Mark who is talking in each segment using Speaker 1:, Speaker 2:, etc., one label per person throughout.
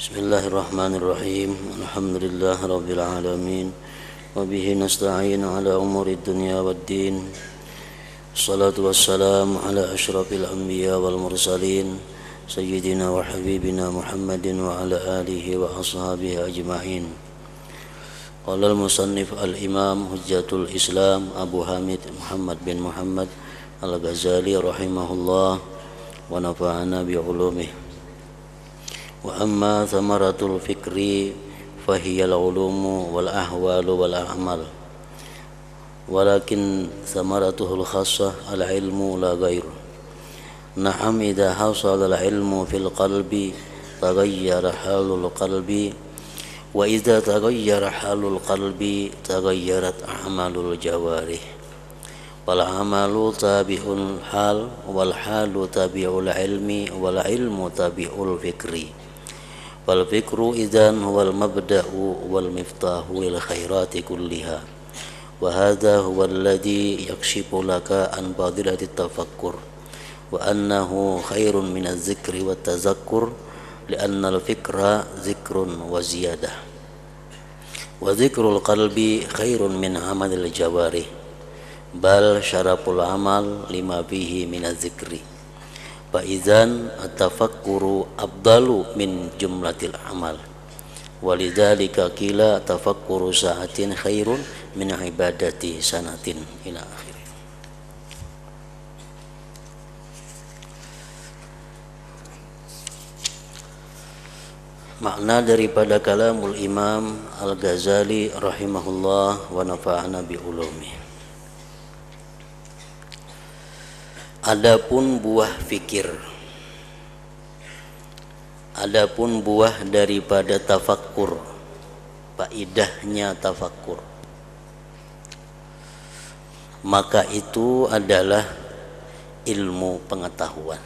Speaker 1: Bismillahirrahmanirrahim. Alhamdulillah rabbil alamin. Wa bihi nasta'in ala umuri dunya waddin. Salatu wassalamu ala asyrafil anbiya wal mursalin sayyidina wa habibina Muhammadin wa ala alihi wa ashabihi ajma'in. Qala al-musannif al-imam hujjatul Islam Abu Hamid Muhammad bin Muhammad al-Ghazali rahimahullah wa nafa'ana bi ulumihi. Wa amma thamaratul fikri fahiyal ulumu wal ahwalu wal a'mal walakin thamaratuhul khassah al ilmu la ghair. Na'am idha hasala al ilmu fil qalbi taghayyara halul qalbi wa idha taghayyara halul qalbi taghayyarat a'malul jawarih wal amalu tabi'ul hal wal halu tabi'ul ilmi wal ilmu tabi'ul fikri wal fikru idzan huwal mabda'u wal miftahu lil khairati kulliha wa hadha huwa alladhi yakshifu laka an fadilati tafakkur wa annahu khairun min az-zikri wat tazakkur li'anna al-fikra zikrun wa ziyadah wa zikrul qalbi khairun min amalil jawarih bal syaraful amal lima fihi min az-zikri fa idzan at-tafakkuru afdalu min jumlatil amal walidzalika qila tafakkuru sa'atin khairun min ibadati sanatin ila akhir. Makna daripada kalamul Imam Al-Ghazali rahimahullah wa nafa'ana bi ulumi. Adapun buah fikir, adapun buah daripada tafakkur, faidahnya tafakkur, maka itu adalah ilmu pengetahuan.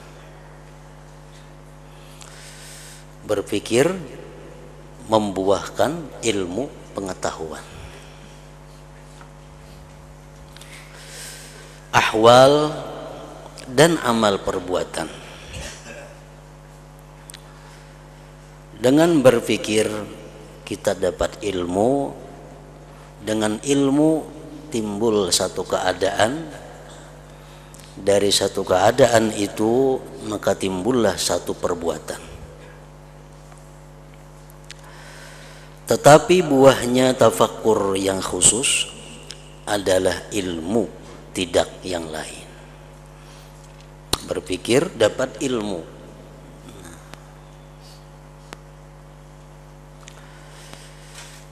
Speaker 1: Berpikir membuahkan ilmu pengetahuan. Ahwal dan amal perbuatan. Dengan berpikir kita dapat ilmu, dengan ilmu timbul satu keadaan, dari satu keadaan itu maka timbullah satu perbuatan. Tetapi buahnya tafakkur yang khusus adalah ilmu, tidak yang lain. Berpikir dapat ilmu.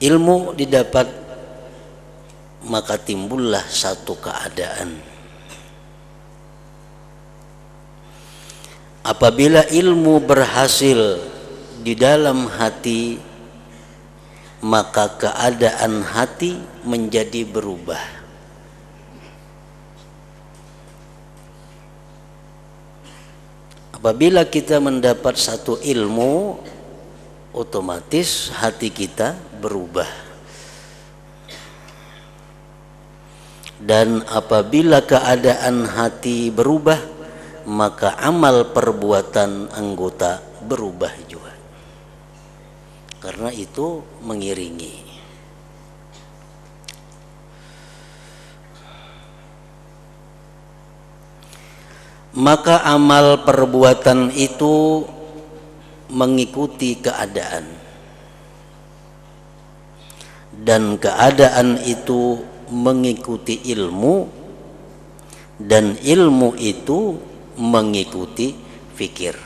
Speaker 1: Ilmu didapat maka timbullah satu keadaan. Apabila ilmu berhasil di dalam hati, maka keadaan hati menjadi berubah. Apabila kita mendapat satu ilmu, otomatis hati kita berubah. Dan apabila keadaan hati berubah, maka amal perbuatan anggota berubah juga. Karena itu mengiringi. Maka amal perbuatan itu mengikuti keadaan, dan keadaan itu mengikuti ilmu, dan ilmu itu mengikuti fikir,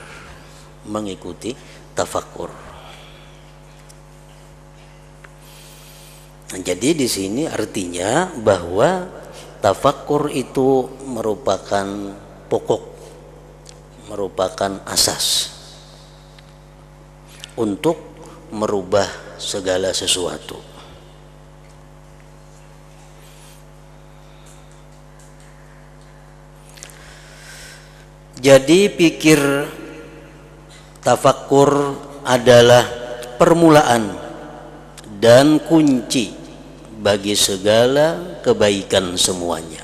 Speaker 1: mengikuti tafakkur. Nah, jadi di sini artinya bahwa tafakkur itu merupakan pokok, merupakan asas untuk merubah segala sesuatu. Jadi pikir tafakkur adalah permulaan dan kunci bagi segala kebaikan semuanya.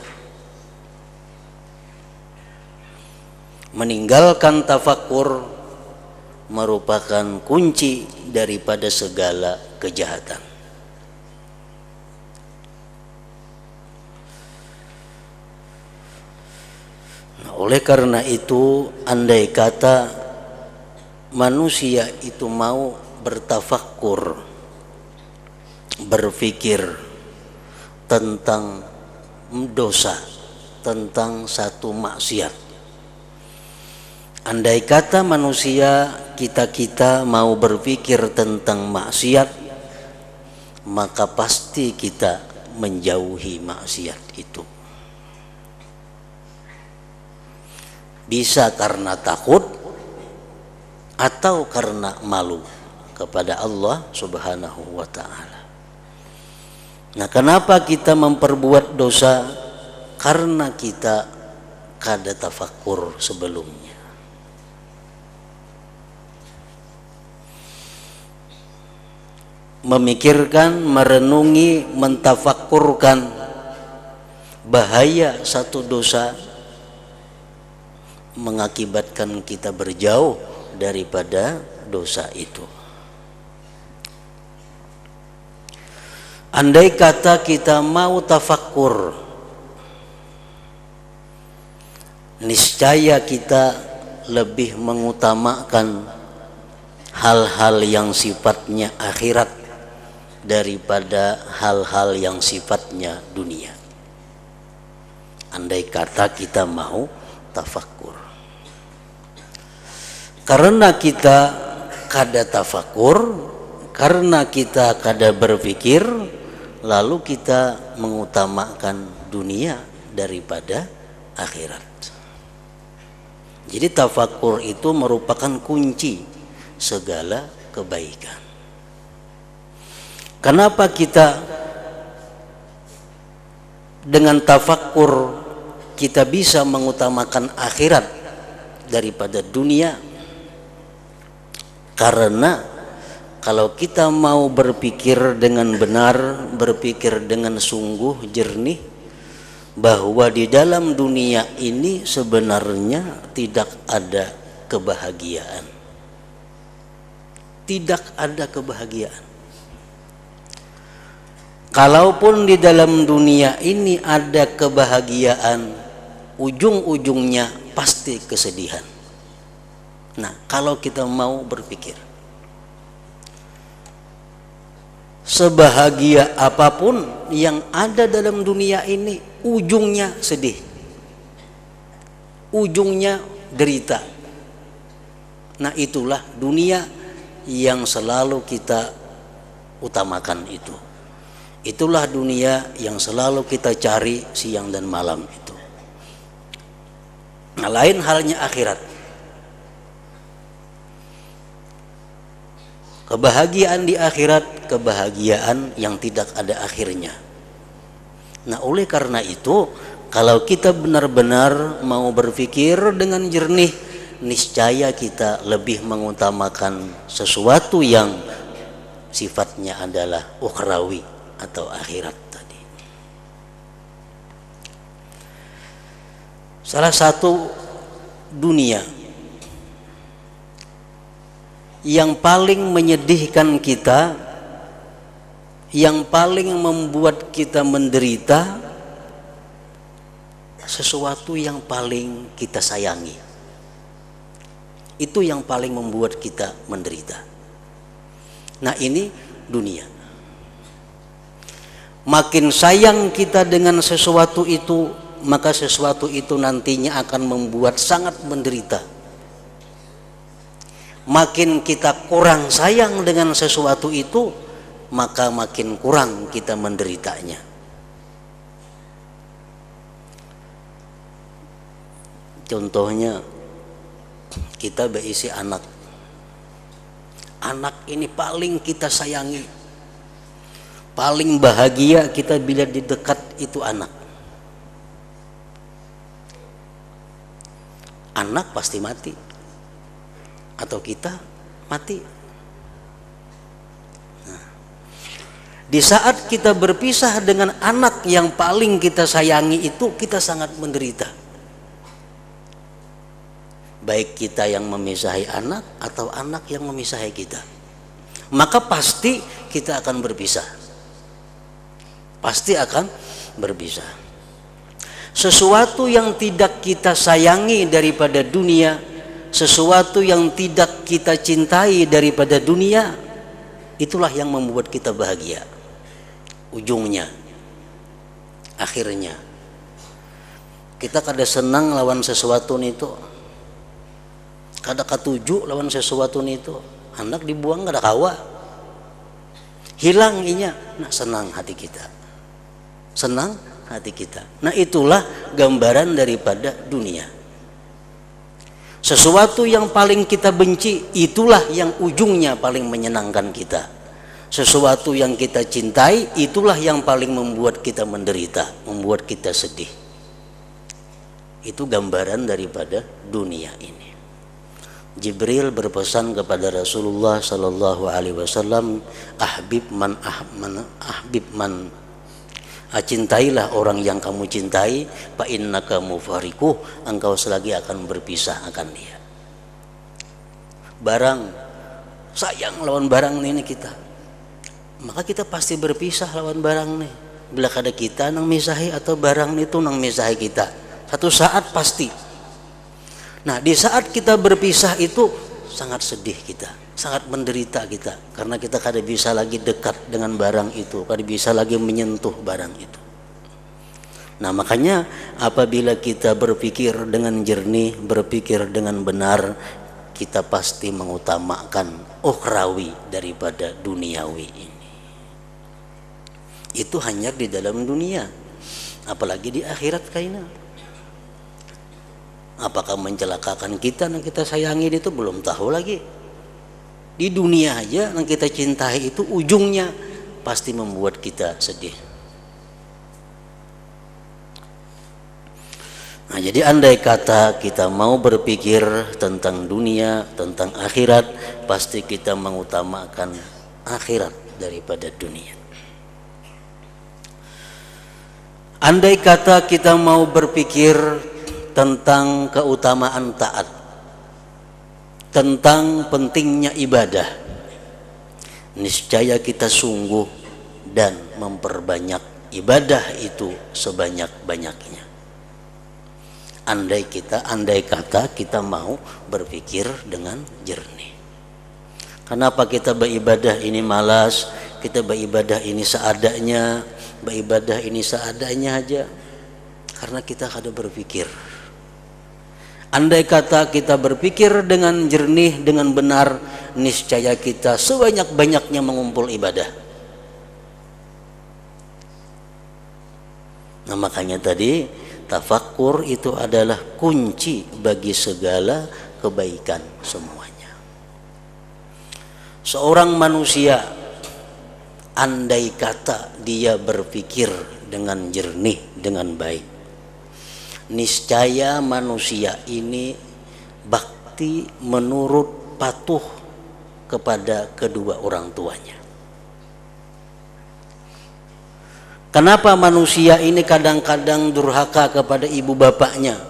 Speaker 1: Meninggalkan tafakkur merupakan kunci daripada segala kejahatan. Nah, oleh karena itu, andai kata manusia itu mau bertafakkur, berpikir tentang dosa, tentang satu maksiat. Andai kata manusia kita mau berpikir tentang maksiat, maka pasti kita menjauhi maksiat itu. Bisa karena takut atau karena malu kepada Allah Subhanahu wa ta'ala. Nah, kenapa kita memperbuat dosa? Karena kita kada tafakkur sebelumnya. Memikirkan, merenungi, mentafakkurkan bahaya satu dosa mengakibatkan kita berjauh daripada dosa itu. Andai kata kita mau tafakkur, niscaya kita lebih mengutamakan hal-hal yang sifatnya akhirat daripada hal-hal yang sifatnya dunia. Andai kata kita mau tafakkur. Karena kita kada tafakkur, karena kita kada berpikir, lalu kita mengutamakan dunia daripada akhirat. Jadi tafakkur itu merupakan kunci segala kebaikan. Kenapa kita dengan tafakkur kita bisa mengutamakan akhirat daripada dunia? Karena kalau kita mau berpikir dengan benar, berpikir dengan sungguh jernih, bahwa di dalam dunia ini sebenarnya tidak ada kebahagiaan. Tidak ada kebahagiaan. Kalaupun di dalam dunia ini ada kebahagiaan, ujung-ujungnya pasti kesedihan. Nah, kalau kita mau berpikir, sebahagia apapun yang ada dalam dunia ini, ujungnya sedih, ujungnya derita. Nah, itulah dunia yang selalu kita utamakan itu. Itulah dunia yang selalu kita cari siang dan malam itu. Nah, lain halnya akhirat. Kebahagiaan di akhirat, kebahagiaan yang tidak ada akhirnya. Nah, oleh karena itu, kalau kita benar-benar mau berpikir dengan jernih, niscaya kita lebih mengutamakan sesuatu yang sifatnya adalah ukhrawi atau akhirat tadi. Salah satu dunia yang paling menyedihkan kita, yang paling membuat kita menderita, sesuatu yang paling kita sayangi. Itu yang paling membuat kita menderita. Nah, ini dunia. Makin sayang kita dengan sesuatu itu, maka sesuatu itu nantinya akan membuat sangat menderita. Makin kita kurang sayang dengan sesuatu itu, maka makin kurang kita menderitanya. Contohnya, kita berisi anak. Anak ini paling kita sayangi. Paling bahagia kita bila di dekat itu anak. Anak pasti mati, atau kita mati. Nah, di saat kita berpisah dengan anak yang paling kita sayangi itu, kita sangat menderita. baik kita yang memisahi anak atau anak yang memisahi kita, maka pasti kita akan berpisah. Pasti akan berpisah. Sesuatu yang tidak kita sayangi daripada dunia, sesuatu yang tidak kita cintai daripada dunia, itulah yang membuat kita bahagia. Ujungnya, akhirnya kita kada senang lawan sesuatu itu, kada katuju lawan sesuatu itu, anak dibuang kada kawa, hilang inya, nah senang hati kita, senang hati kita. Nah itulah gambaran daripada dunia. Sesuatu yang paling kita benci, itulah yang ujungnya paling menyenangkan kita. Sesuatu yang kita cintai, itulah yang paling membuat kita menderita, membuat kita sedih. Itu gambaran daripada dunia ini. Jibril berpesan kepada Rasulullah sallallahu alaihi wasallam, ahbib man, cintailah orang yang kamu cintai, fa innaka mufariquh, engkau selagi akan berpisah akan dia. Barang sayang lawan barang ini kita, maka kita pasti berpisah lawan barang nih. Bila kada kita nang misahi atau barang itu nang misahi kita, satu saat pasti. Nah di saat kita berpisah itu sangat sedih kita, sangat menderita kita, karena kita kada bisa lagi dekat dengan barang itu, kada bisa lagi menyentuh barang itu. Nah makanya apabila kita berpikir dengan jernih, berpikir dengan benar, kita pasti mengutamakan ukhrawi daripada duniawi ini. Itu hanya di dalam dunia, apalagi di akhirat kaina. Apakah mencelakakan kita yang kita sayangi itu belum tahu lagi. Di dunia aja yang kita cintai itu ujungnya pasti membuat kita sedih. Nah, jadi andai kata kita mau berpikir tentang dunia, tentang akhirat, pasti kita mengutamakan akhirat daripada dunia. Andai kata kita mau berpikir tentang keutamaan taat, tentang pentingnya ibadah, niscaya kita sungguh dan memperbanyak ibadah itu sebanyak-banyaknya. Andai kata kita mau berpikir dengan jernih. Kenapa kita beribadah ini malas, kita beribadah ini seadanya, beribadah ini seadanya aja? Karena kita kada berpikir. Andai kata kita berpikir dengan jernih, dengan benar, niscaya kita sebanyak-banyaknya mengumpul ibadah. Nah makanya tadi tafakkur itu adalah kunci bagi segala kebaikan semuanya. Seorang manusia, andai kata dia berpikir dengan jernih, dengan baik, niscaya manusia ini bakti, menurut, patuh kepada kedua orang tuanya. Kenapa manusia ini kadang-kadang durhaka kepada ibu bapaknya,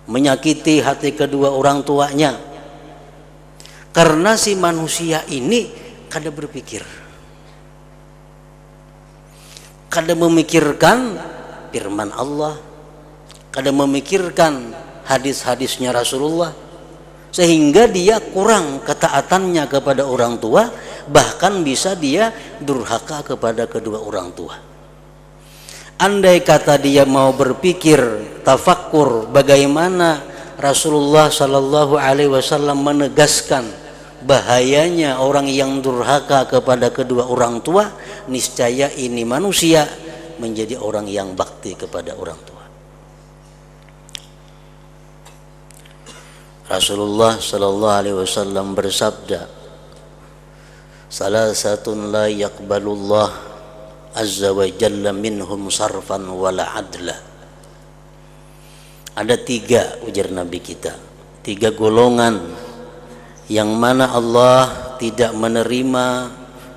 Speaker 1: menyakiti hati kedua orang tuanya? Karena si manusia ini kada berpikir, kada memikirkan firman Allah, kada memikirkan hadis-hadisnya Rasulullah, sehingga dia kurang ketaatannya kepada orang tua, bahkan bisa dia durhaka kepada kedua orang tua. Andai kata dia mau berpikir tafakkur bagaimana Rasulullah sallallahu alaihi wasallam menegaskan bahayanya orang yang durhaka kepada kedua orang tua, niscaya ini manusia menjadi orang yang bakti kepada orang tua. Rasulullah sallallahu alaihi wasallam bersabda, salasatun la yaqbalullah azza wa jalla minhum sarfan wala adla. Ada tiga, ujar Nabi kita, tiga golongan yang mana Allah tidak menerima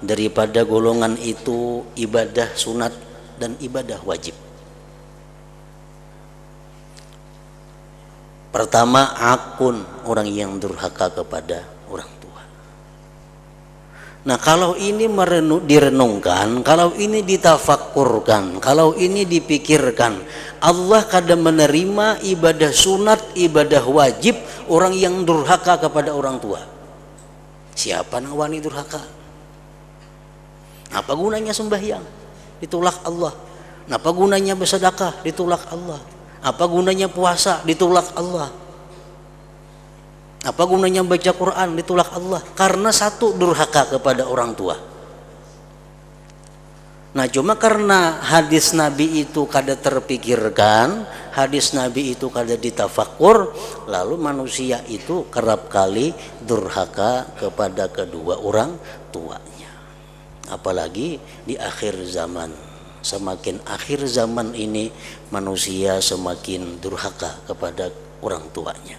Speaker 1: daripada golongan itu ibadah sunat dan ibadah wajib. Pertama, akun, orang yang durhaka kepada orang tua. Nah, kalau ini direnungkan, kalau ini ditafakkurkan, kalau ini dipikirkan, Allah kadang menerima ibadah sunat, ibadah wajib orang yang durhaka kepada orang tua. Siapa yang wani durhaka? Apa gunanya sembahyang? Ditolak Allah. Apa gunanya bersedekah? Ditolak Allah. Apa gunanya puasa? Ditolak Allah. Apa gunanya baca Quran? Ditolak Allah. Karena satu, durhaka kepada orang tua. Nah, cuma karena hadis Nabi itu kada terpikirkan, hadis Nabi itu kada ditafakkur, lalu manusia itu kerap kali durhaka kepada kedua orang tuanya. Apalagi di akhir zaman. Semakin akhir zaman ini manusia semakin durhaka kepada orang tuanya.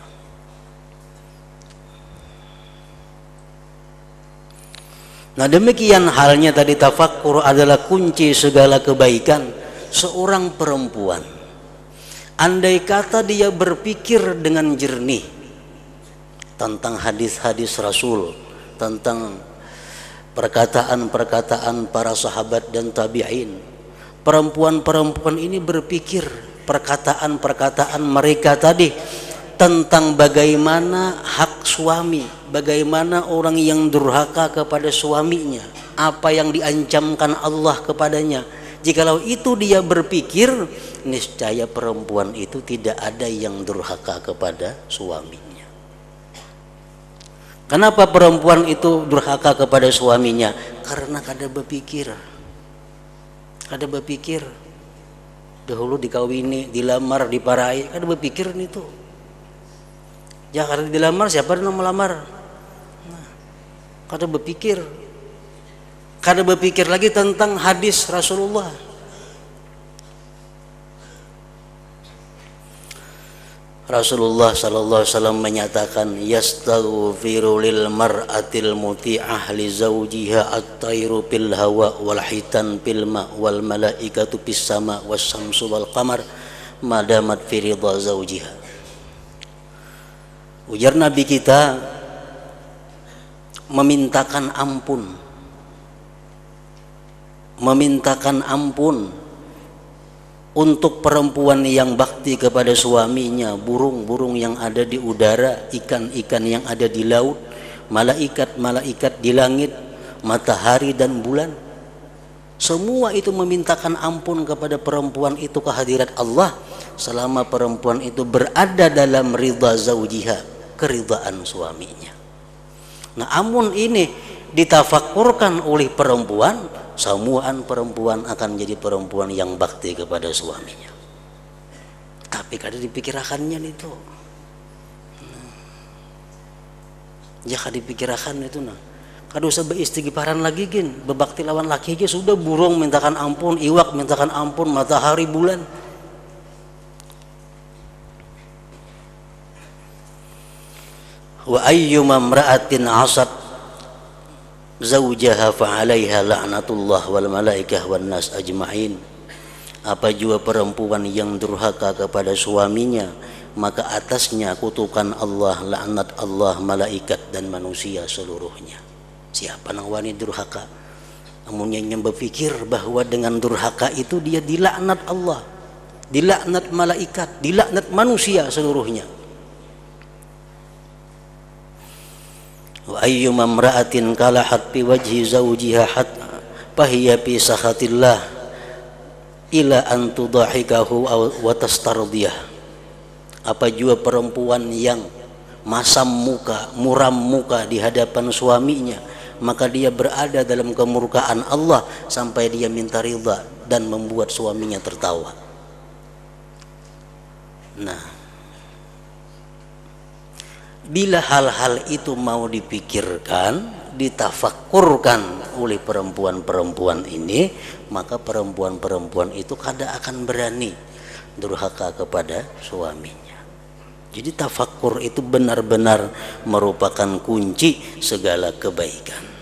Speaker 1: Nah, demikian halnya tadi tafakkur adalah kunci segala kebaikan seorang perempuan. Andai kata dia berpikir dengan jernih tentang hadis-hadis Rasul, tentang perkataan-perkataan para sahabat dan tabi'in, perempuan-perempuan ini berpikir perkataan-perkataan mereka tadi tentang bagaimana hak suami, bagaimana orang yang durhaka kepada suaminya, apa yang diancamkan Allah kepadanya. Jikalau itu dia berpikir, niscaya perempuan itu tidak ada yang durhaka kepada suaminya. Kenapa perempuan itu durhaka kepada suaminya? Karena kada berpikir. Kada berpikir. Dahulu dikawini, dilamar, diparai, kada berpikir itu. Ya, kada dilamar, siapa yang melamar? Nah, kada berpikir. Kada berpikir lagi tentang hadis Rasulullah. Rasulullah sallallahu alaihi wasallam menyatakan, yastaghfiru lil mar'atil muti'ah li zawjiha at-tayru fil hawa wal hitan fil ma wal malaikatu fis sama was syamsu wal qamar madamat fi ridha zawjiha. Ujar Nabi kita memintakan ampun untuk perempuan yang bakti kepada suaminya, burung-burung yang ada di udara, ikan-ikan yang ada di laut, malaikat-malaikat di langit, matahari dan bulan. Semua itu memintakan ampun kepada perempuan itu ke hadirat Allah selama perempuan itu berada dalam ridha zaujiha, keridhaan suaminya. Nah, amun ini ditafakkurkan oleh perempuan, semuaan perempuan akan jadi perempuan yang bakti kepada suaminya. Tapi kada dipikirkannya itu. Ya kada dipikirkan itu nah. Kada usah beristighfaran lagi gin, bebakti lawan laki aja sudah, burung mintakan ampun, iwak mintakan ampun, matahari, bulan. Wa ayyuma imra'atin 'asat zaujaha fa'alaiha la'natullah wal malaikah wan nas ajma'in. Apa jua perempuan yang durhaka kepada suaminya, maka atasnya kutukan Allah, laknat Allah, malaikat dan manusia seluruhnya. Siapa nang wani durhaka? Amun yang berpikir bahwa dengan durhaka itu dia dilaknat Allah, dilaknat malaikat, dilaknat manusia seluruhnya. Wa ayyuma imra'atin kalahat fi wajhi zawjiha hatta fahiya fi sakhatillah ila an tudahikahu wa tastardiyah. Apa jua perempuan yang masam muka, muram muka di hadapan suaminya, maka dia berada dalam kemurkaan Allah sampai dia minta ridha dan membuat suaminya tertawa. Nah, bila hal-hal itu mau dipikirkan, ditafakkurkan oleh perempuan-perempuan ini, maka perempuan-perempuan itu kada akan berani durhaka kepada suaminya. Jadi tafakkur itu benar-benar merupakan kunci segala kebaikan.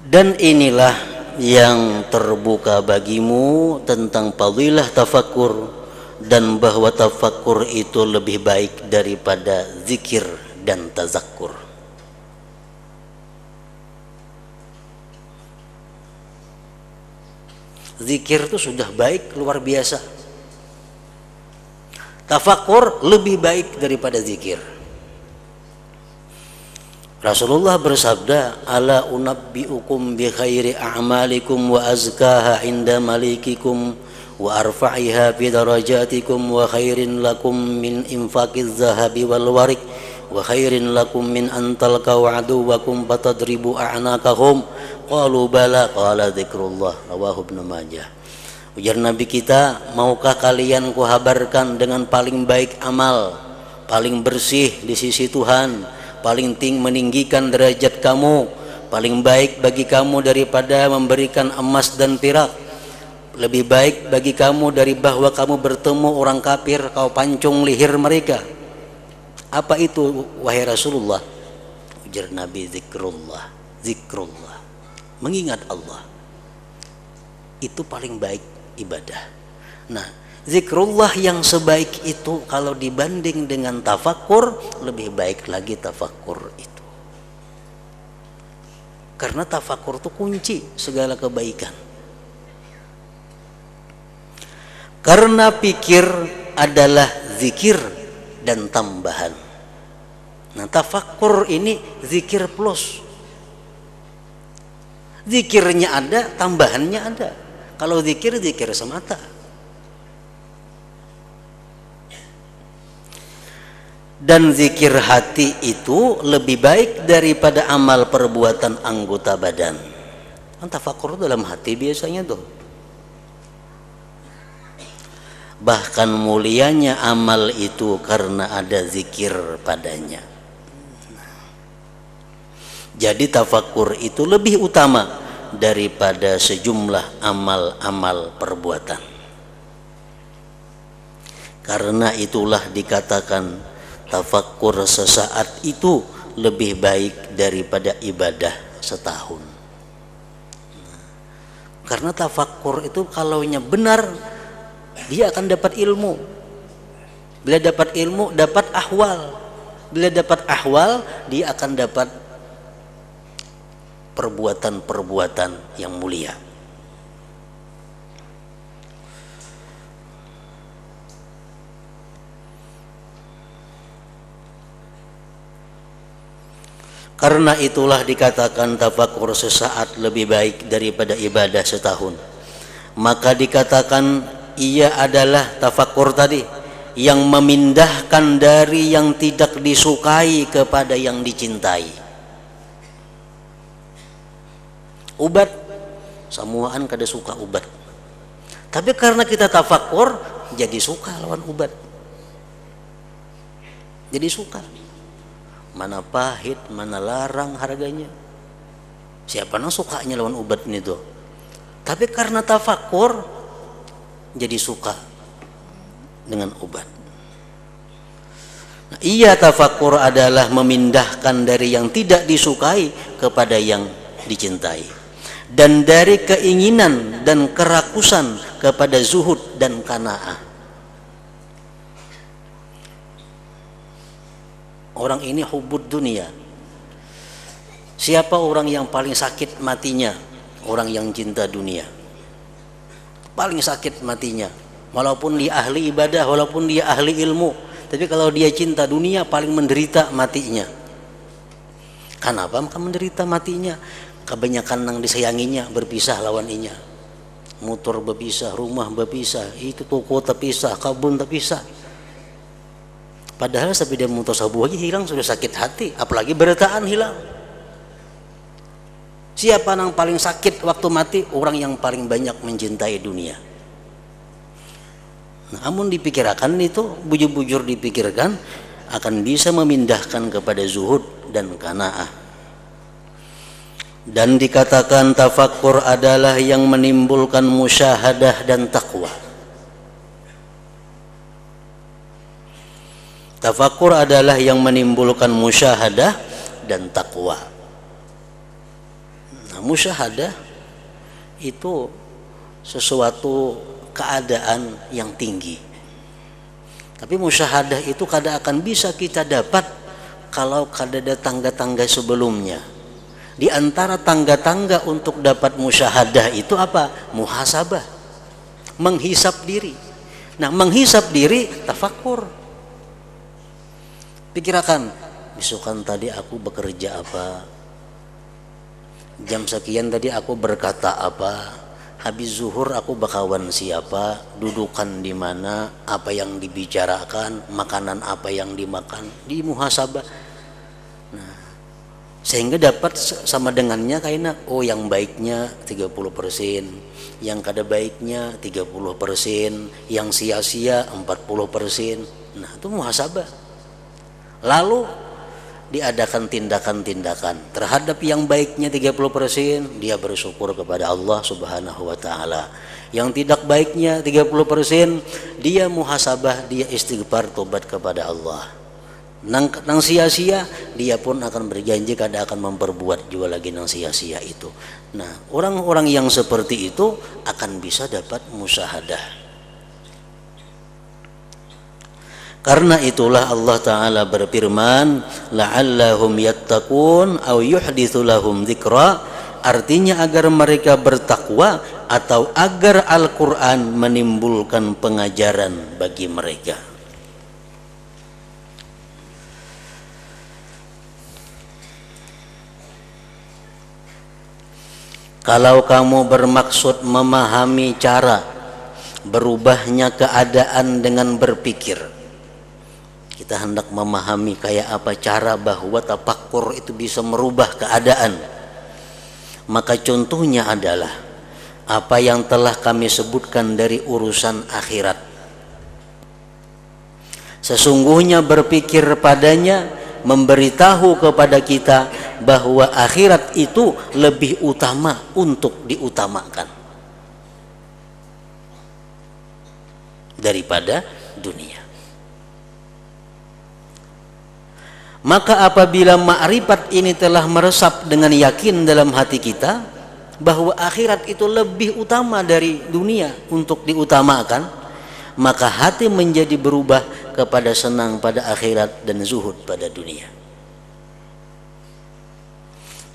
Speaker 1: Dan inilah yang terbuka bagimu tentang fadilah tafakkur, dan bahwa tafakkur itu lebih baik daripada zikir dan tazakkur. Zikir itu sudah baik luar biasa, tafakkur lebih baik daripada zikir. Rasulullah bersabda, ala unabbiukum bi khairi a'malikum wa azkaha inda malikikum wa arfa'iha fi darajatikum wa khairin lakum min infaqiz zahabi wal warik wa khairin lakum min an talqaw aduwakum fatadribu a'naqahum. Qalu bala, qala dzikrullah, rawahu Ibnu Majah. Ujar Nabi kita, maukah kalian kuhabarkan dengan paling baik amal, paling bersih di sisi Tuhan, paling meninggikan derajat kamu, paling baik bagi kamu daripada memberikan emas dan perak, lebih baik bagi kamu dari bahwa kamu bertemu orang kafir, kau pancung leher mereka. Apa itu wahai Rasulullah? Ujar Nabi, zikrullah, zikrullah, mengingat Allah. Itu paling baik ibadah. Nah, zikrullah yang sebaik itu kalau dibanding dengan tafakkur, lebih baik lagi tafakkur itu. Karena tafakkur itu kunci segala kebaikan. Karena pikir adalah zikir dan tambahan. Nah, tafakkur ini zikir plus. Zikirnya ada, tambahannya ada. Kalau zikir, zikir semata. Dan zikir hati itu lebih baik daripada amal perbuatan anggota badan. Kan tafakkur dalam hati biasanya tuh. Bahkan mulianya amal itu karena ada zikir padanya. Jadi tafakkur itu lebih utama daripada sejumlah amal-amal perbuatan. Karena itulah dikatakan tafakkur sesaat itu lebih baik daripada ibadah setahun. Karena tafakkur itu kalaunya benar, dia akan dapat ilmu. Bila dapat ilmu, dapat ahwal. Bila dapat ahwal, dia akan dapat perbuatan-perbuatan yang mulia. Karena itulah dikatakan tafakkur sesaat lebih baik daripada ibadah setahun. Maka dikatakan ia adalah tafakkur tadi yang memindahkan dari yang tidak disukai kepada yang dicintai. Ubat, semuaan kada suka ubat. Tapi karena kita tafakkur, jadi suka lawan ubat. Jadi suka. Mana pahit, mana larang harganya. Siapa yang sukanya lawan ubat ini tuh? Tapi karena tafakkur, jadi suka dengan obat. Nah, iya, tafakkur adalah memindahkan dari yang tidak disukai kepada yang dicintai, dan dari keinginan dan kerakusan kepada zuhud dan qanaah. Orang ini hubud dunia. Siapa orang yang paling sakit matinya? Orang yang cinta dunia. Paling sakit matinya. Walaupun dia ahli ibadah, walaupun dia ahli ilmu, tapi kalau dia cinta dunia, paling menderita matinya. Kenapa maka menderita matinya? Kebanyakan yang disayanginya berpisah lawan inya. Motor berpisah, rumah berpisah, itu toko terpisah, kebun terpisah. Padahal sampai dia motor sabu aja hilang sudah sakit hati, apalagi berataan hilang. Siapa yang paling sakit waktu mati? Orang yang paling banyak mencintai dunia. Nah, namun dipikirkan itu, bujur-bujur dipikirkan, akan bisa memindahkan kepada zuhud dan qanaah. Dan dikatakan tafakkur adalah yang menimbulkan musyahadah dan taqwa. Tafakkur adalah yang menimbulkan musyahadah dan taqwa. Nah, musyahadah itu sesuatu keadaan yang tinggi. Tapi musyahadah itu kadang akan bisa kita dapat kalau ada tangga-tangga sebelumnya. Di antara tangga-tangga untuk dapat musyahadah itu apa? Muhasabah, menghisap diri. Nah, menghisap diri tafakkur. Pikirkan, besokan tadi aku bekerja apa? Jam sekian tadi aku berkata apa? Habis zuhur aku bakawan siapa, dudukan di mana, apa yang dibicarakan, makanan apa yang dimakan, di muhasabah. Nah, sehingga dapat sama dengannya kayaknya, oh yang baiknya 30%, yang kada baiknya 30%, yang sia-sia 40%. Nah, itu muhasabah. Lalu diadakan tindakan-tindakan terhadap yang baiknya 30%, dia bersyukur kepada Allah Subhanahu wa taala. Yang tidak baiknya 30%, dia muhasabah, dia istighfar, tobat kepada Allah. Nang sia-sia, dia pun akan berjanji kada akan memperbuat juga lagi nang sia-sia itu. Nah, orang-orang yang seperti itu akan bisa dapat musyahadah. Karena itulah Allah Ta'ala berfirman, la'allahum yattaqun aw yuhditsu lahum dzikra, artinya agar mereka bertakwa atau agar Al-Quran menimbulkan pengajaran bagi mereka. Kalau kamu bermaksud memahami cara berubahnya keadaan dengan berpikir, kita hendak memahami kayak apa cara bahwa tafakkur itu bisa merubah keadaan. Maka contohnya adalah apa yang telah kami sebutkan dari urusan akhirat. Sesungguhnya berpikir padanya memberitahu kepada kita bahwa akhirat itu lebih utama untuk diutamakan daripada dunia. Maka apabila ma'rifat ini telah meresap dengan yakin dalam hati kita bahwa akhirat itu lebih utama dari dunia untuk diutamakan, maka hati menjadi berubah kepada senang pada akhirat dan zuhud pada dunia.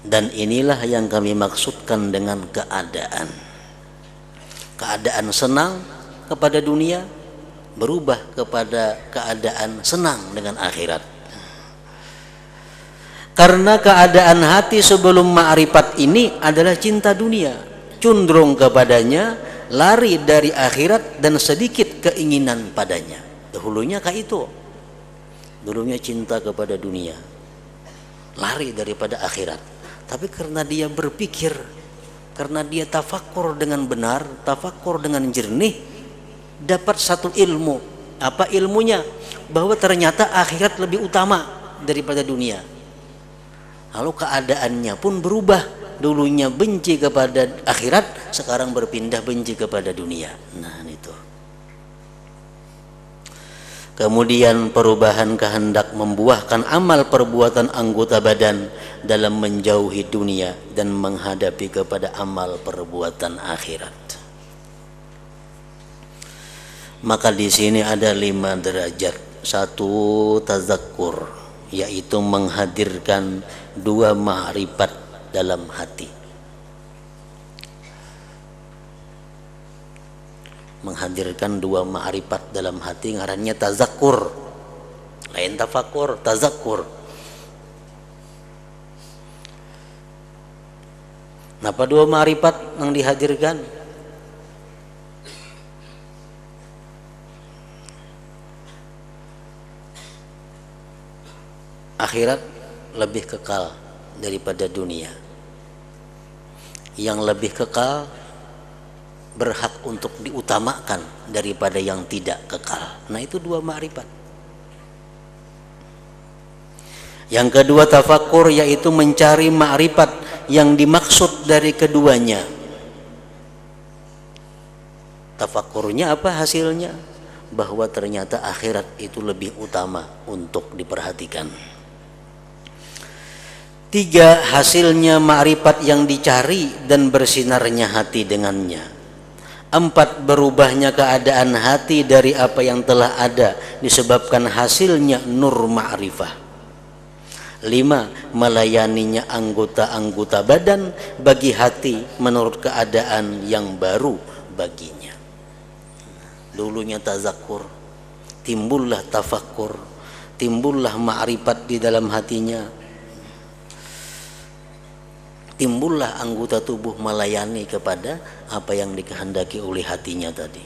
Speaker 1: Dan inilah yang kami maksudkan dengan keadaan. Keadaan senang kepada dunia berubah kepada keadaan senang dengan akhirat. Karena keadaan hati sebelum ma'rifat ini adalah cinta dunia, cenderung kepadanya, lari dari akhirat dan sedikit keinginan padanya. Dahulunya kayak itu, dulunya cinta kepada dunia, lari daripada akhirat. Tapi karena dia berpikir, karena dia tafakkur dengan benar, tafakkur dengan jernih, dapat satu ilmu. Apa ilmunya? Bahwa ternyata akhirat lebih utama daripada dunia. Lalu keadaannya pun berubah. Dulunya benci kepada akhirat, sekarang berpindah benci kepada dunia. Nah, itu. Kemudian perubahan kehendak membuahkan amal perbuatan anggota badan dalam menjauhi dunia dan menghadapi kepada amal perbuatan akhirat. Maka di sini ada 5 derajat. 1, tazakkur, yaitu menghadirkan 2 ma'rifat dalam hati. Menghadirkan 2 ma'rifat dalam hati ngarannya tazakkur. Lain tafakkur, tazakkur. Napa 2 ma'rifat yang dihadirkan? Akhirat lebih kekal daripada dunia. Yang lebih kekal berhak untuk diutamakan daripada yang tidak kekal. Nah, itu 2 ma'rifat. Yang kedua tafakkur, yaitu mencari ma'rifat yang dimaksud dari keduanya. Tafakkurnya apa hasilnya? Bahwa ternyata akhirat itu lebih utama untuk diperhatikan. 3. Hasilnya ma'rifat yang dicari dan bersinarnya hati dengannya. 4. Berubahnya keadaan hati dari apa yang telah ada disebabkan hasilnya nur ma'rifah. 5. Melayaninya anggota-anggota badan bagi hati menurut keadaan yang baru baginya. Dulunya tazakkur, timbullah tafakkur, timbullah ma'rifat di dalam hatinya, timbullah anggota tubuh melayani kepada apa yang dikehendaki oleh hatinya tadi.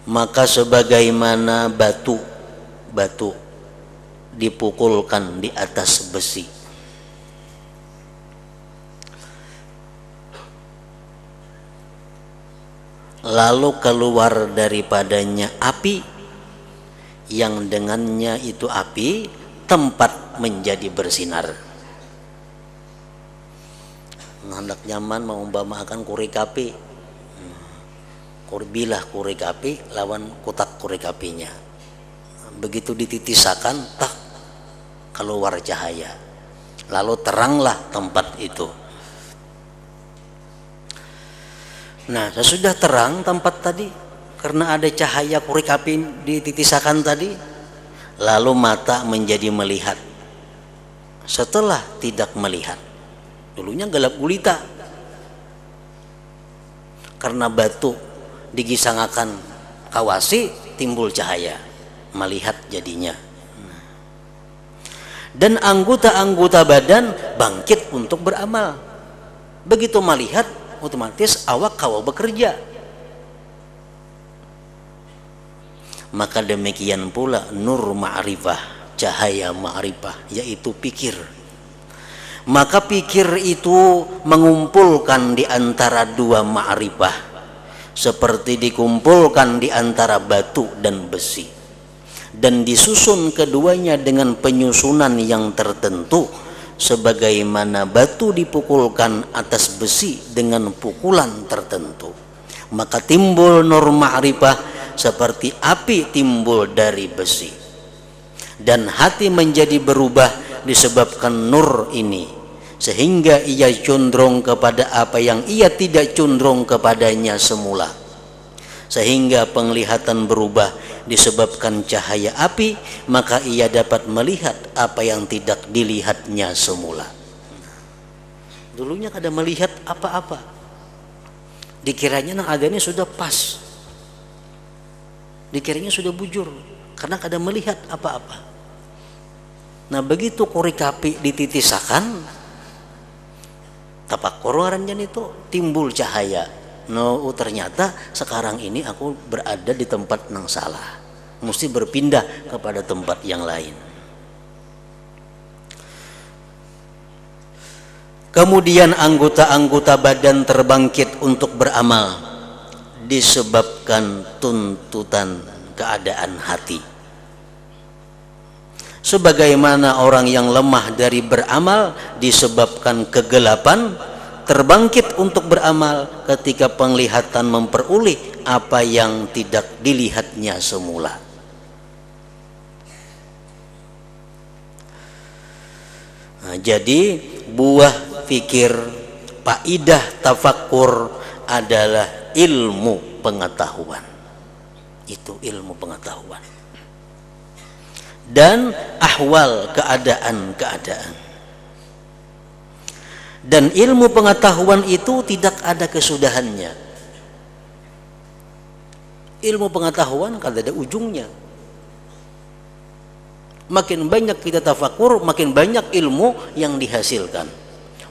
Speaker 1: Maka sebagaimana batu dipukulkan di atas besi, lalu keluar daripadanya api, yang dengannya itu api tempat menjadi bersinar. Hendak nyaman mau umpamakan korek api, bilah korek api lawan kotak korek apinya, begitu dititisakan tak keluar cahaya, lalu teranglah tempat itu. Nah, sesudah terang tempat tadi karena ada cahaya korek api dititisakan tadi, lalu mata menjadi melihat. Setelah tidak melihat, dulunya gelap gulita karena batu digisangakan kawasi, timbul cahaya, melihat jadinya. Dan anggota-anggota badan bangkit untuk beramal. Begitu melihat, otomatis awak kawa bekerja. Maka demikian pula nur ma'rifah, cahaya ma'rifah, yaitu pikir. Maka pikir itu mengumpulkan di antara dua ma'rifah, seperti dikumpulkan di antara batu dan besi, dan disusun keduanya dengan penyusunan yang tertentu, sebagaimana batu dipukulkan atas besi dengan pukulan tertentu. Maka timbul nur ma'rifah seperti api timbul dari besi, dan hati menjadi berubah disebabkan nur ini, sehingga ia condong kepada apa yang ia tidak condong kepadanya semula, sehingga penglihatan berubah disebabkan cahaya api, maka ia dapat melihat apa yang tidak dilihatnya semula. Dulunya kada melihat apa-apa, dikiranya nang adanya sudah pas, dikiranya sudah bujur karena kada melihat apa-apa. Nah, begitu korek api dititisakan, tapakur ngaranjan itu, timbul cahaya. No, ternyata sekarang ini aku berada di tempat yang salah, mesti berpindah kepada tempat yang lain. Kemudian anggota-anggota badan terbangkit untuk beramal disebabkan tuntutan keadaan hati. Sebagaimana orang yang lemah dari beramal disebabkan kegelapan, terbangkit untuk beramal ketika penglihatan memperoleh apa yang tidak dilihatnya semula. Nah, jadi buah fikir, faidah tafakkur adalah ilmu pengetahuan. Itu ilmu pengetahuan dan ahwal keadaan-keadaan. Dan ilmu pengetahuan itu tidak ada kesudahannya. Ilmu pengetahuan kada ada ujungnya. Makin banyak kita tafakur, makin banyak ilmu yang dihasilkan.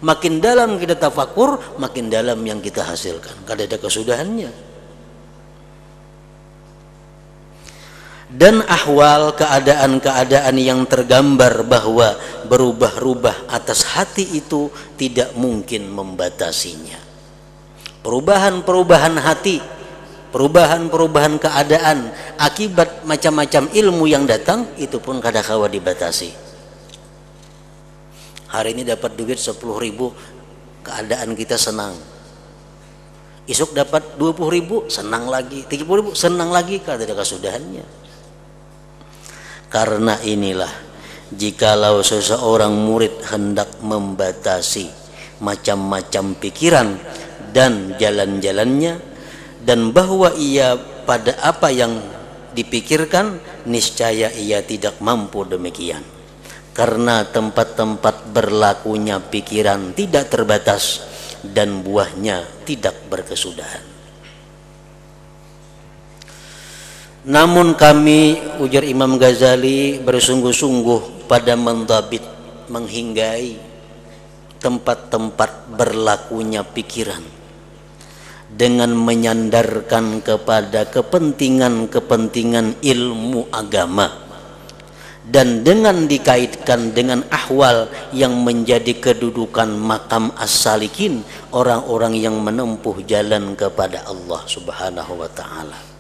Speaker 1: Makin dalam kita tafakur, makin dalam yang kita hasilkan. Kada ada kesudahannya. Dan ahwal keadaan-keadaan yang tergambar bahwa berubah-ubah atas hati itu tidak mungkin membatasinya. Perubahan-perubahan hati, perubahan-perubahan keadaan akibat macam-macam ilmu yang datang itu pun kada kawa dibatasi. Hari ini dapat duit 10.000, keadaan kita senang. Esok dapat 20.000, senang lagi. 30.000, senang lagi. Kada ada kesudahannya. Karena inilah jikalau seseorang murid hendak membatasi macam-macam pikiran dan jalan-jalannya, dan bahwa ia pada apa yang dipikirkan, niscaya ia tidak mampu demikian, karena tempat-tempat berlakunya pikiran tidak terbatas dan buahnya tidak berkesudahan. Namun kami, ujar Imam Ghazali, bersungguh-sungguh pada mendhabit, menghinggai tempat-tempat berlakunya pikiran dengan menyandarkan kepada kepentingan-kepentingan ilmu agama, dan dengan dikaitkan dengan ahwal yang menjadi kedudukan makam as-salikin, orang-orang yang menempuh jalan kepada Allah Subhanahu wa ta'ala.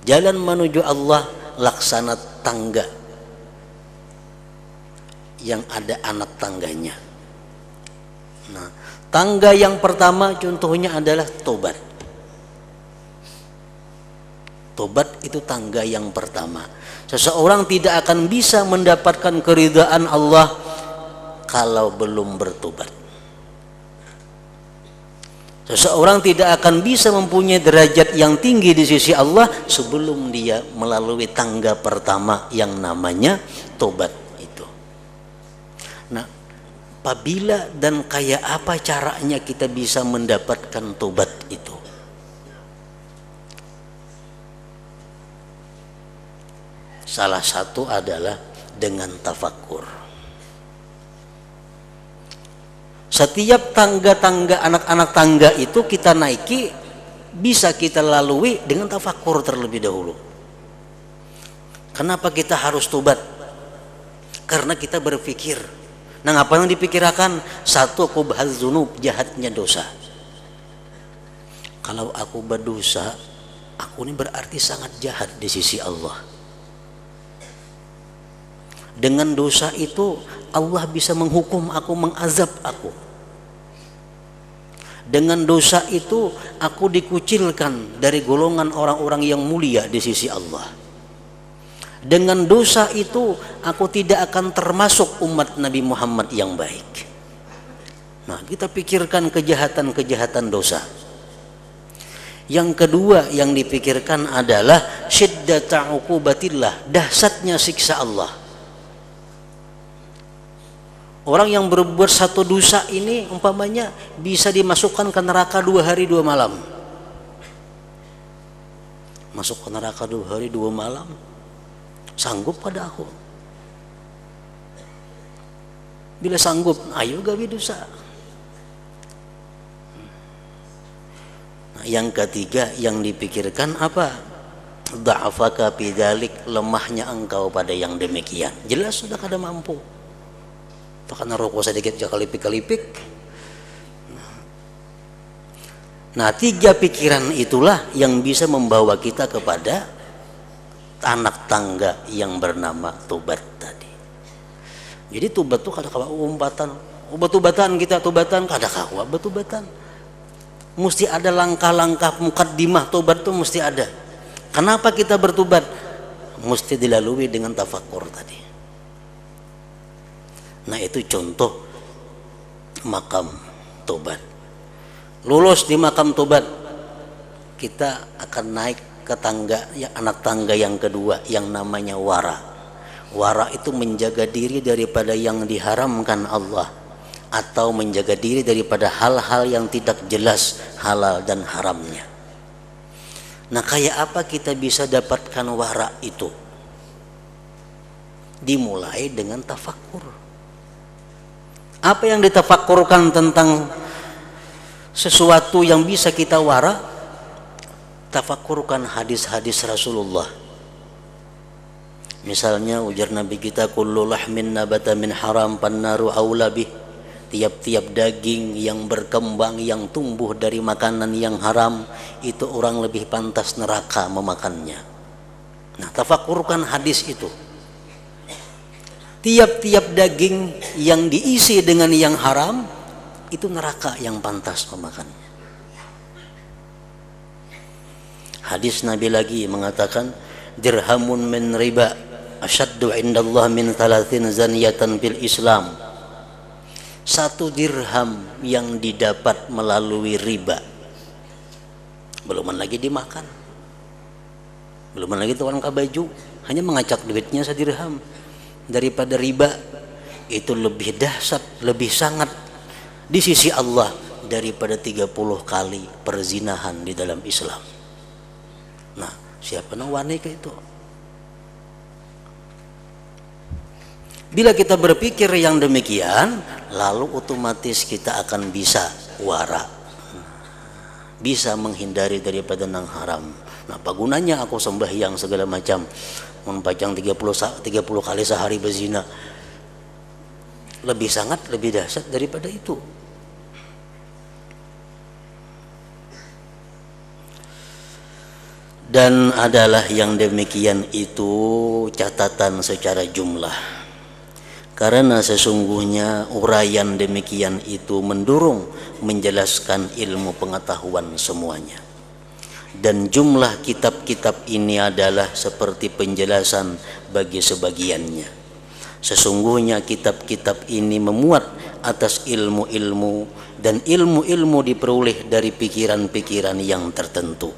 Speaker 1: Jalan menuju Allah laksana tangga yang ada anak tangganya. Nah, tangga yang pertama contohnya adalah tobat. Tobat itu tangga yang pertama. Seseorang tidak akan bisa mendapatkan keridhaan Allah kalau belum bertobat. Seseorang tidak akan bisa mempunyai derajat yang tinggi di sisi Allah sebelum dia melalui tangga pertama yang namanya tobat itu. Nah, apabila dan kayak apa caranya kita bisa mendapatkan tobat itu? Salah satu adalah dengan tafakkur. Setiap tangga-tangga, anak-anak tangga itu kita naiki, bisa kita lalui dengan tafakkur terlebih dahulu. Kenapa kita harus tobat? Karena kita berpikir. Nah, apa yang dipikirkan? Satu, qubhaz dzunub, jahatnya dosa. Kalau aku berdosa, aku ini berarti sangat jahat di sisi Allah. Dengan dosa itu Allah bisa menghukum aku, mengazab aku. Dengan dosa itu aku dikucilkan dari golongan orang-orang yang mulia di sisi Allah. Dengan dosa itu aku tidak akan termasuk umat Nabi Muhammad yang baik. Nah, kita pikirkan kejahatan-kejahatan dosa. Yang kedua yang dipikirkan adalah syiddata uqubatillah, dahsyatnya siksa Allah. Orang yang berbuat satu dosa ini umpamanya bisa dimasukkan ke neraka 2 hari 2 malam. Masuk ke neraka 2 hari 2 malam, sanggup pada aku? Bila sanggup, ayo gawe dosa. Nah, yang ketiga yang dipikirkan apa? Dha'faka bidzalik, lemahnya engkau pada yang demikian. Jelas sudah kada mampu. Karena rokok sedikit aja kelipik-kelipik. Nah, 3 pikiran itulah yang bisa membawa kita kepada anak tangga yang bernama tobat tadi. Jadi tobat itu kada-kada umpatan. Obat-obatan kita tobatan kada kawa obat-obatan. Mesti ada langkah-langkah mukaddimah tobat itu mesti ada. Kenapa kita bertobat? Mesti dilalui dengan tafakkur tadi. Nah, itu contoh makam tobat. Lulus di makam tobat, kita akan naik ke tangga, ya, anak tangga yang kedua yang namanya wara. Wara itu menjaga diri daripada yang diharamkan Allah, atau menjaga diri daripada hal-hal yang tidak jelas halal dan haramnya. Nah, kayak apa kita bisa dapatkan wara itu? Dimulai dengan tafakkur. Apa yang ditafakkurkan tentang sesuatu yang bisa kita wara? Tafakkurkan hadis-hadis Rasulullah. Misalnya ujar Nabi kita, kullu lahmin nabata min haram pannaru aula bih. Tiap-tiap daging yang berkembang, yang tumbuh dari makanan yang haram, itu orang lebih pantas neraka memakannya. Nah, tafakkurkan hadis itu. Tiap-tiap daging yang diisi dengan yang haram, itu neraka yang pantas memakannya. Hadis Nabi lagi mengatakan, dirhamun min riba asyaddu indallah min 30 zaniyatan fil Islam. 1 dirham yang didapat melalui riba, belum lagi dimakan, belum lagi tukang baju, hanya mengacak duitnya 1 dirham, daripada riba itu lebih dahsyat, lebih sangat di sisi Allah daripada 30 kali perzinahan di dalam Islam. Nah, siapa wanita itu? Bila kita berpikir yang demikian, lalu otomatis kita akan bisa wara, bisa menghindari daripada nang haram. Nah, apa gunanya aku sembahyang segala macam, mempajang 30 kali sehari berzina? Lebih sangat, lebih dahsyat daripada itu. Dan adalah yang demikian itu catatan secara jumlah. Karena sesungguhnya uraian demikian itu mendorong menjelaskan ilmu pengetahuan semuanya. Dan jumlah kitab-kitab ini adalah seperti penjelasan bagi sebagiannya. Sesungguhnya kitab-kitab ini memuat atas ilmu-ilmu, dan ilmu-ilmu diperoleh dari pikiran-pikiran yang tertentu.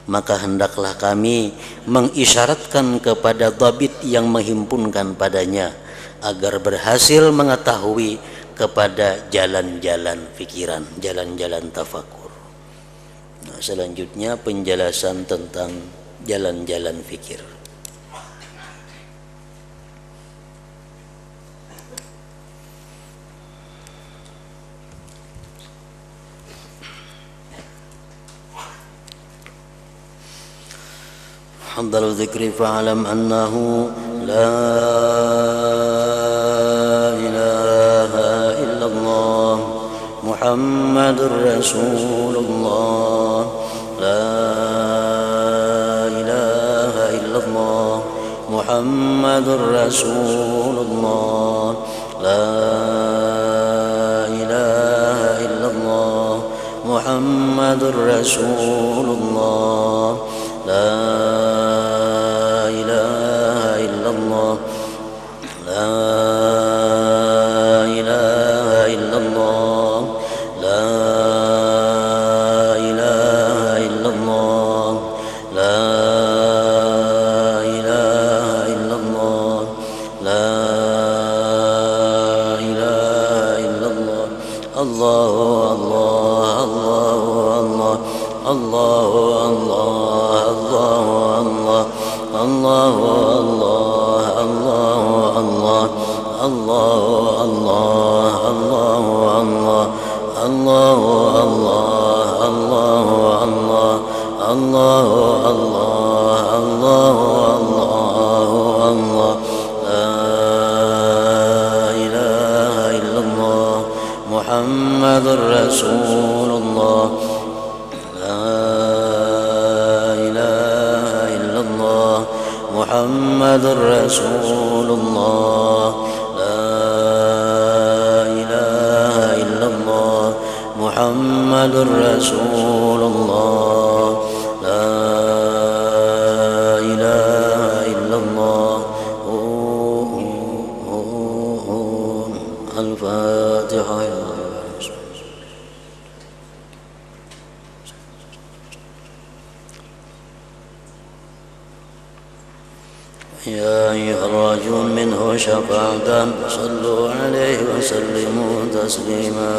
Speaker 1: Maka hendaklah kami mengisyaratkan kepada dhabit yang menghimpunkan padanya, agar berhasil mengetahui kepada jalan-jalan fikiran, jalan-jalan tafakur. Nah, selanjutnya penjelasan tentang jalan-jalan fikir. Hadal dzikri fa'alam annahu la ilaha illallah Muhammadur Rasulullah, la ilaha illallah Muhammadur Rasulullah, la ilaha illallah Muhammadur Rasulullah, la ilaha illallah, la ilaha illallah, la ilaha illallah, la ilaha illallah, la ilaha illallah. Allahu Allah, Allahu Allah, Allahu Allah, Allahu Allah, Allahu Allah, Allahu Allah, Allahu Allah, Allahu Allah, Allahu Allah, Allahu Allah, Allahu Allah, la ilaha illallah Muhammadur Rasulullah, Muhammadur Rasulullah, la ilaha illallah Muhammadur Rasulullah, la ilaha illallah. Al-Fatihah. يا أيها الراجون منه شفاعة صلوا عليه وسلموا تسليما.